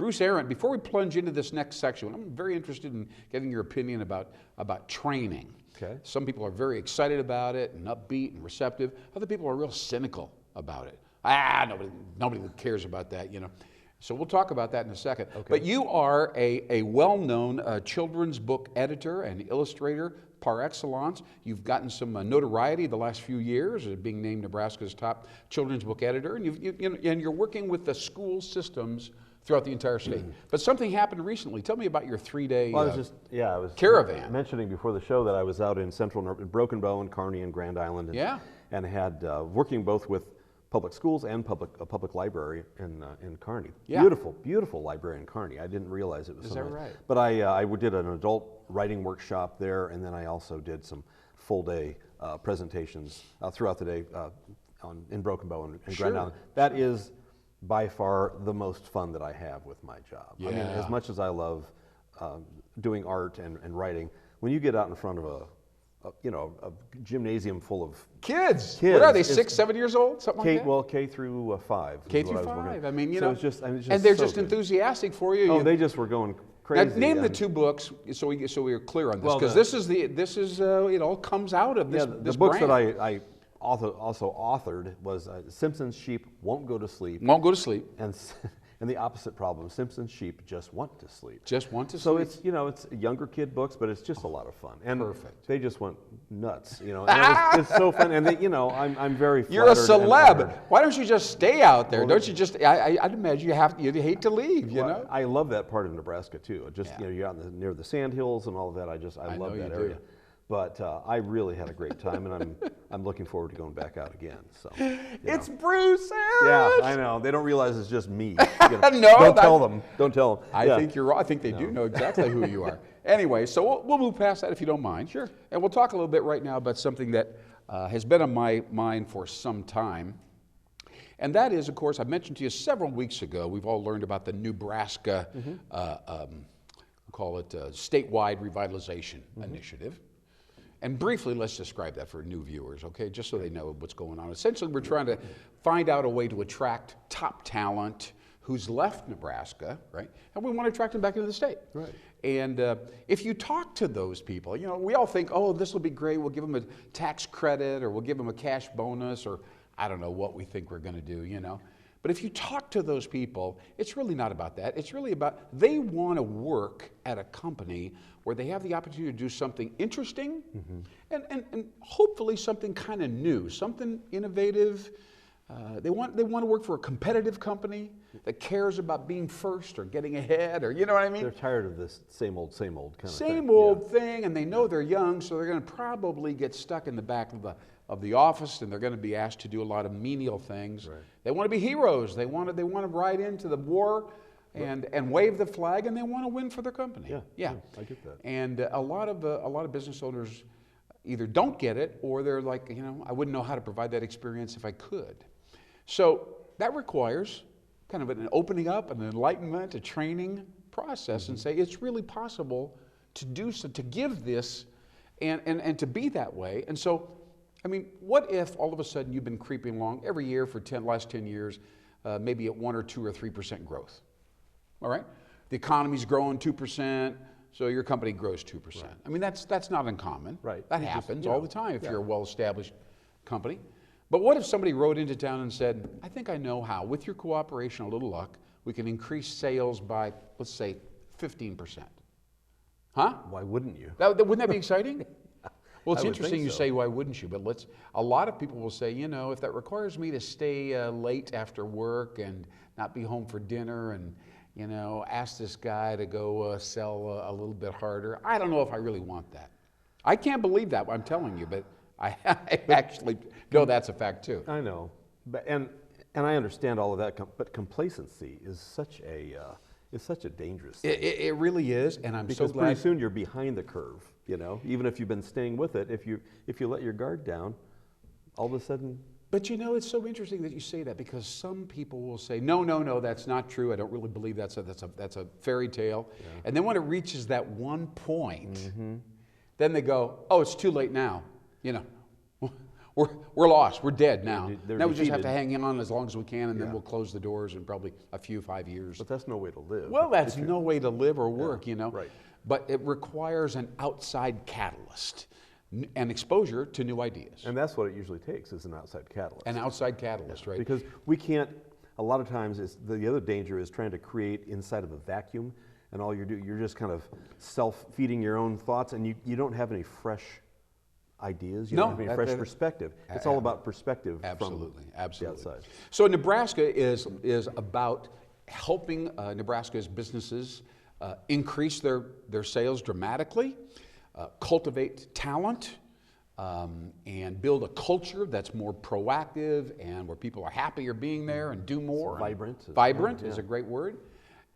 Bruce Arendt, before we plunge into this next section, I'm very interested in getting your opinion about training. Okay. Some people are very excited about it and upbeat and receptive. Other people are real cynical about it. Nobody cares about that, you know. So we'll talk about that in a second. Okay. But you are a well-known children's book editor and illustrator par excellence. You've gotten some notoriety the last few years as being named Nebraska's top children's book editor, and you're working with the school systems throughout the entire state. But something happened recently. Tell me about your 3-day Well, I was caravan. mentioning before the show that I was out in Broken Bow and Kearney and Grand Island, and had working both with public schools and a public library in Kearney. Yeah. Beautiful library in Kearney. I didn't realize it was so Is that nice. right? But I did an adult writing workshop there, and then I also did some full-day presentations throughout the day in Broken Bow and Grand Island. That is by far the most fun that I have with my job. Yeah. I mean, as much as I love doing art and writing, when you get out in front of a gymnasium full of Kids. What are they, 6, 7 years old? Something like that? Well, K through 5. K through 5. I mean, you so know, it's just and they're so just good. enthusiastic for you. Oh, they just were going crazy. Now, name the 2 books so we are clear on this, Well, because this is it all comes out of this. The this books brand. that I also authored was Simpson's Sheep Won't Go to Sleep, Won't Go to Sleep. and the opposite problem, Simpson's Sheep Just Want to Sleep. Just Want to So Sleep. it's younger kid books, but it's just a lot of fun. And Perfect. they just went nuts, you know. And it's so fun, and I'm very flattered. You're a and celeb. honored. Why don't you just stay out there? Don't you just? I'd imagine you'd hate to leave. You know. I love that part of Nebraska too. You're out near the sand hills and all of that. I love that area. But I really had a great time, and I'm looking forward to going back out again. So It's Bruce Arendt. Yeah, I know. They don't realize it's just me. No, don't tell them. Don't tell them. I think you're right. I think they do know exactly who you are. Anyway, so we'll move past that if you don't mind. Sure. And we'll talk a little bit right now about something that has been on my mind for some time. And that is, of course, I mentioned to you several weeks ago, we've all learned about the Nebraska, we'll call it statewide revitalization initiative. And briefly, let's describe that for new viewers, okay, just so they know what's going on. Essentially, we're trying to find out a way to attract top talent who's left Nebraska, right? And we want to attract them back into the state. Right. And if you talk to those people, you know, we all think, oh, this will be great. We'll give them a tax credit, or we'll give them a cash bonus, or I don't know what we think we're going to do, you know. But if you talk to those people, it's really not about that. It's really about they want to work at a company where they have the opportunity to do something interesting and hopefully something kind of new, something innovative. They want to work for a competitive company that cares about being first or getting ahead, or you know what I mean? They're tired of this same old kind of thing. Same old thing, and they know they're young, so they're going to probably get stuck in the back of the office, and they're going to be asked to do a lot of menial things. Right. They want to be heroes. They want to ride into the war and wave the flag, and they want to win for their company. Yeah, I get that. And a lot of business owners either don't get it, or they're like, you know, I wouldn't know how to provide that experience if I could. So that requires kind of an opening up, an enlightenment, a training process, and say it's really possible to do so, to give this, and to be that way. And so, I mean, what if all of a sudden you've been creeping along every year for last 10 years, maybe at 1 or 2 or 3% growth? All right, the economy's growing 2%, so your company grows 2%. Right. I mean, that's not uncommon. Right. That happens all the time if you're a well-established company. But what if somebody rode into town and said, I think I know how, with your cooperation, a little luck, we can increase sales by, let's say, 15%. Huh? Why wouldn't you? Wouldn't that be exciting? Well, it's I would interesting think you so. say, why wouldn't you? But a lot of people will say, you know, if that requires me to stay late after work and not be home for dinner and, you know, ask this guy to go sell a little bit harder, I don't know if I really want that. I can't believe that, I'm telling you, but I actually know that's a fact too. I know, but and I understand all of that, but complacency is such a dangerous thing. It really is, and I'm Because so glad. pretty soon you're behind the curve, you know, even if you've been staying with it. If you let your guard down, all of a sudden. But you know, it's so interesting that you say that, because some people will say, no, that's not true. I don't really believe that's a fairy tale. Yeah. And then when it reaches that one point, then they go, oh, it's too late now. You know, we're lost. We're dead now. They're Now we just have defeated. to hang on as long as we can, and then Yeah. we'll close the doors in probably a few 5 years. But that's no way to live. Well, that's no way to live or work, right. But it requires an outside catalyst and exposure to new ideas. And that's what it usually takes, is an outside catalyst. An outside catalyst, right? Because we can't, a lot of times, the other danger is trying to create inside of a vacuum, and all you're just kind of self-feeding your own thoughts, and you don't have any fresh ideas, you don't have any fresh perspective. It's all about perspective Absolutely, from absolutely. the outside. So Nebraska is about helping Nebraska's businesses increase their sales dramatically, cultivate talent, and build a culture that's more proactive and where people are happier being there and do more. Vibrant. Vibrant is a great word.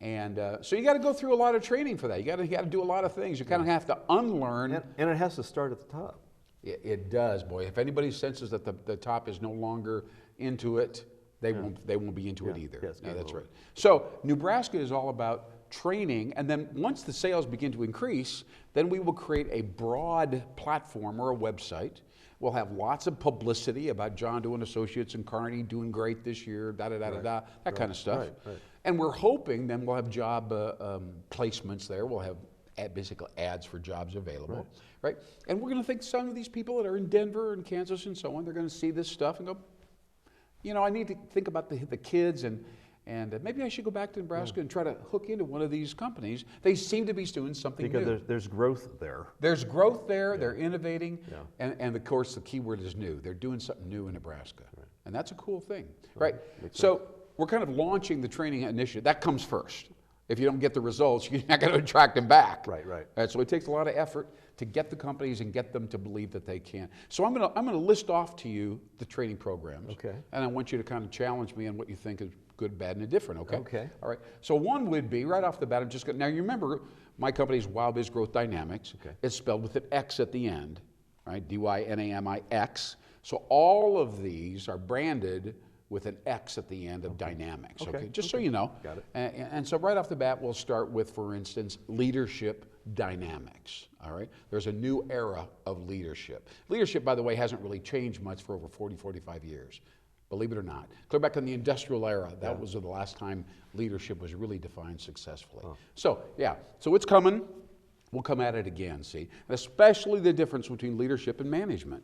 And so you got to go through a lot of training for that. You got to do a lot of things. You kind of have to unlearn. And it has to start at the top. It does, boy. If anybody senses that the top is no longer into it, they won't be into it either. Yes, no, that's right. So Nebraska is all about training, and then once the sales begin to increase, then we will create a broad platform or a website. We'll have lots of publicity about John Doe and Associates and Carnegie doing great this year, that kind of stuff. Right. And we're hoping then we'll have job placements there. We'll have basically ads for jobs available, right? And we're going to think some of these people that are in Denver and Kansas and so on, they're going to see this stuff and go, I need to think about the kids and maybe I should go back to Nebraska and try to hook into one of these companies. They seem to be doing something new. Because there's growth there. There's growth there. They're innovating, and of course the key word is new. They're doing something new in Nebraska, and that's a cool thing, right? So we're kind of launching the training initiative. That comes first. If you don't get the results, you're not going to attract them back. Right. So it takes a lot of effort to get the companies and get them to believe that they can. So I'm going to list off to you the training programs. Okay. And I want you to kind of challenge me on what you think is good, bad, and indifferent. Okay. Okay. All right. So one would be right off the bat. Now you remember my company's WOWBIZ Growth Dynamics. Okay. It's spelled with an X at the end, right? DYNAMIX. So all of these are branded with an X at the end of dynamics, okay? Just so you know. Got it. And so right off the bat, we'll start with, for instance, leadership dynamics, all right? There's a new era of leadership. Leadership, by the way, hasn't really changed much for over 40, 45 years, believe it or not. Clear back in the industrial era, that was the last time leadership was really defined successfully. So it's coming. We'll come at it again, see? And especially the difference between leadership and management.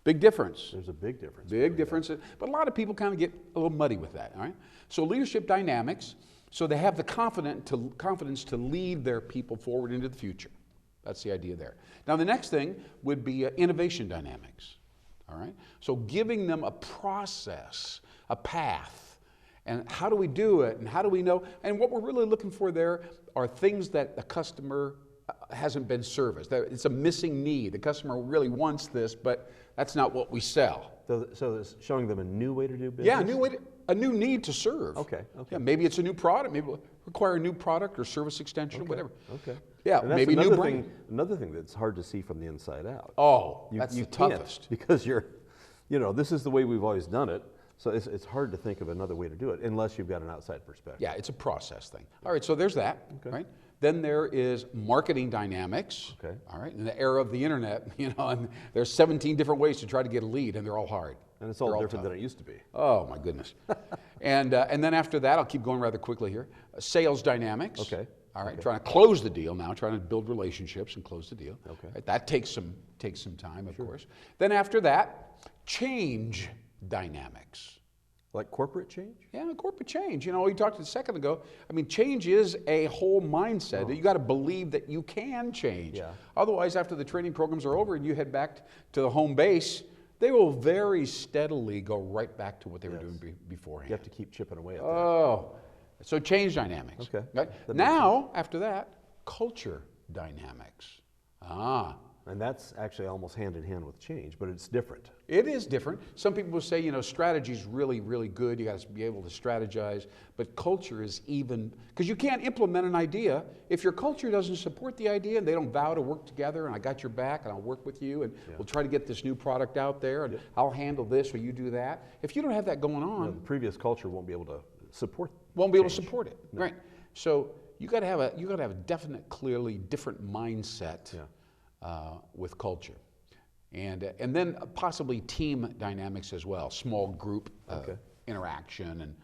Big difference. There's a big difference. Big difference. But a lot of people kind of get a little muddy with that, all right? So leadership dynamics, so they have the confidence to lead their people forward into the future. That's the idea there. Now the next thing would be innovation dynamics, all right? So giving them a process, a path, and how do we do it, and how do we know? And what we're really looking for there are things that the customer hasn't been serviced. It's a missing need. The customer really wants this, but that's not what we sell. So it's showing them a new way to do business? Yeah, a new need to serve. Okay. Yeah, maybe it's a new product. Maybe it'll require a new product or service extension, whatever. Okay. Yeah, and that's maybe new brand. Another thing that's hard to see from the inside out. Oh, that's you the toughest. Because this is the way we've always done it. So it's hard to think of another way to do it unless you've got an outside perspective. Yeah, it's a process thing. All right, so there's that, right? Then there is marketing dynamics. Okay. All right, in the era of the internet, and there's 17 different ways to try to get a lead, and they're all hard. And it's all different than it used to be. Oh my goodness. And then after that, I'll keep going rather quickly here. Sales dynamics. Okay. All right, trying to close the deal now, trying to build relationships and close the deal. Okay. Right, that takes some time, of course. Then after that, change dynamics. Like corporate change? Yeah, corporate change. We talked a second ago. I mean, change is a whole mindset. You got to believe that you can change. Yeah. Otherwise, after the training programs are over and you head back to the home base, they will very steadily go right back to what they were doing beforehand. You have to keep chipping away at that. Oh, so change dynamics. Okay. Right? Now, after that, culture dynamics. And that's actually almost hand in hand with change, but it's different. It is different. Some people will say, strategy is really, really good. You got to be able to strategize. But culture is even, because you can't implement an idea if your culture doesn't support the idea and they don't vow to work together and I got your back and I'll work with you and we'll try to get this new product out there and I'll handle this or you do that. If you don't have that going on, The previous culture won't be able to support it. No. Right. So you got to have a definite, clearly different mindset with culture. And then possibly team dynamics as well, small group interaction, and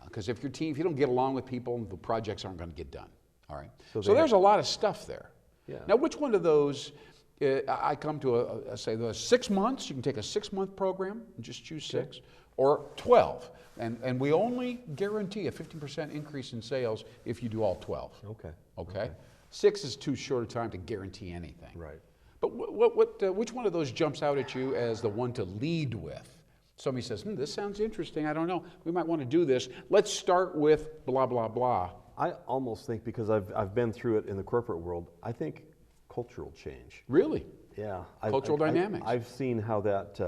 because if you don't get along with people, the projects aren't going to get done. All right. So there's a lot of stuff there. Yeah. Now, which one of those? I come to say the 6 months. You can take a 6-month program and just choose 6, or 12, and we only guarantee a 15% increase in sales if you do all 12. Okay. 6 is too short a time to guarantee anything. Right. But which one of those jumps out at you as the one to lead with? Somebody says, this sounds interesting. I don't know. We might want to do this. Let's start with blah, blah, blah. I almost think, because I've been through it in the corporate world, I think cultural change. Really? Yeah. Cultural dynamics. I've seen how that,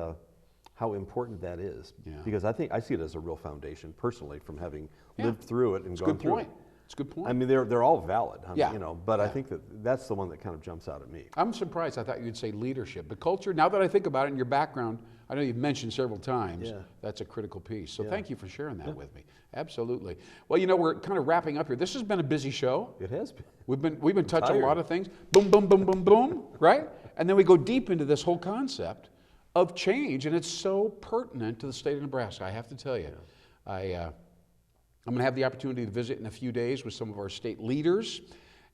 how important that is. Yeah. Because I see it as a real foundation personally, from having lived through it and It's gone a good through point. it. It's a good point. I mean, they're all valid, Yeah. but I think that's the one that kind of jumps out at me. I'm surprised. I thought you'd say leadership. But culture, now that I think about it, in your background, I know you've mentioned several times, that's a critical piece. So thank you for sharing that with me. Absolutely. Well, we're kind of wrapping up here. This has been a busy show. It has been. We've been touching a lot of things. Boom, boom, boom, boom, boom, right? And then we go deep into this whole concept of change, and it's so pertinent to the state of Nebraska, I have to tell you. I'm going to have the opportunity to visit in a few days with some of our state leaders,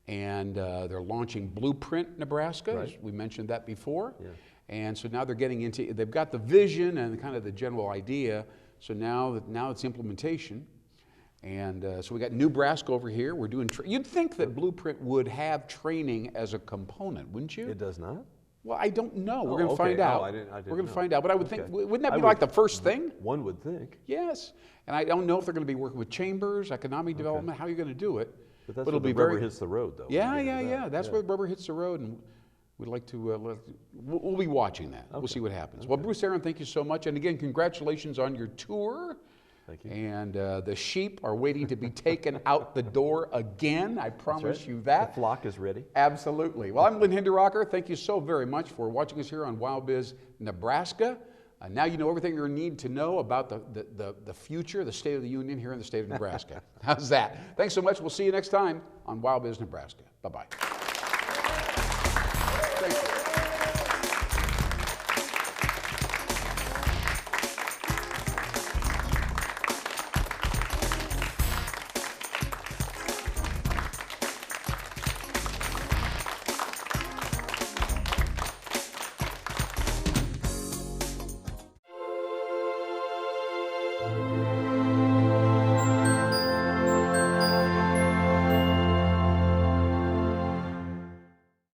and they're launching Blueprint Nebraska, as we mentioned that before. Yeah. And so now they're getting into, they've got the vision and kind of the general idea, so now it's implementation. And so we got Nebraska over here. We're doing, you'd think that Blueprint would have training as a component, wouldn't you? It does not? Well, I don't know. We're going to find out. I didn't We're going to find out. But I would think, wouldn't that be like the first thing? One would think. Yes. And I don't know if they're going to be working with chambers, economic development, how are you going to do it? But that's where the rubber hits the road, though. Yeah. That's where the rubber hits the road. And we'd like to, we'll be watching that. We'll see what happens. Well, Bruce Aaron, thank you so much. And again, congratulations on your tour. Thank you. And the sheep are waiting to be taken out the door again. I promise you that. The flock is ready. Absolutely. Well, I'm Lynn Hinderrocker. Thank you so very much for watching us here on WOWBIZ Nebraska. Now you know everything you need to know about the future, the State of the Union here in the state of Nebraska. How's that? Thanks so much. We'll see you next time on WOWBIZ Nebraska. Bye-bye. Thank you.